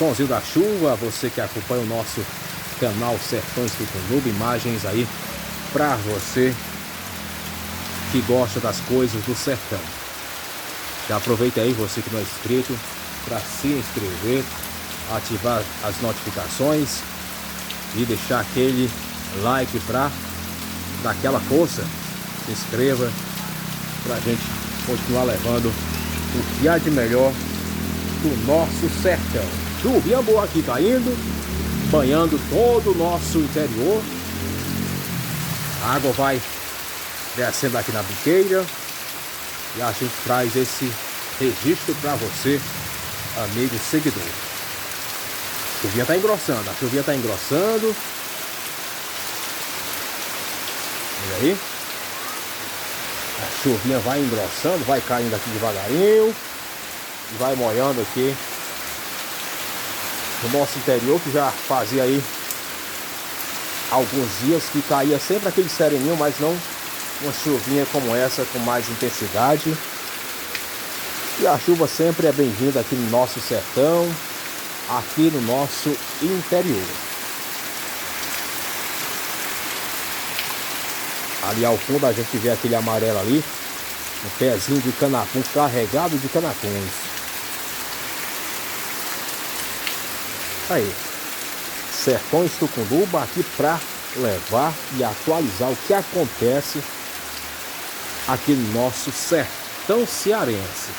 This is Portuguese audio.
sonzinho da chuva, você que acompanha o nosso canal Sertões Tucunduba, imagens aí pra você que gosta das coisas do sertão. Já aproveita aí, você que não é inscrito, para se inscrever, ativar as notificações e deixar aquele like para dar aquela força. Se inscreva pra gente continuar levando o que há de melhor do nosso sertão. Chuvinha boa aqui caindo, banhando todo o nosso interior. A água vai descendo aqui na biqueira e a gente traz esse registro para você, amigo seguidor. A chuvinha tá engrossando, a chuvinha tá engrossando. Olha aí. A chuvinha vai engrossando, vai caindo aqui devagarinho e vai molhando aqui o nosso interior, que já fazia aí alguns dias que caía sempre aquele sereninho, mas não uma chuvinha como essa com mais intensidade. E a chuva sempre é bem-vinda aqui no nosso sertão, aqui no nosso interior. Ali ao fundo a gente vê aquele amarelo ali, um pezinho de canapum carregado de canapuns. Aí, Sertões Tucunduba aqui para levar e atualizar o que acontece aqui no nosso sertão cearense.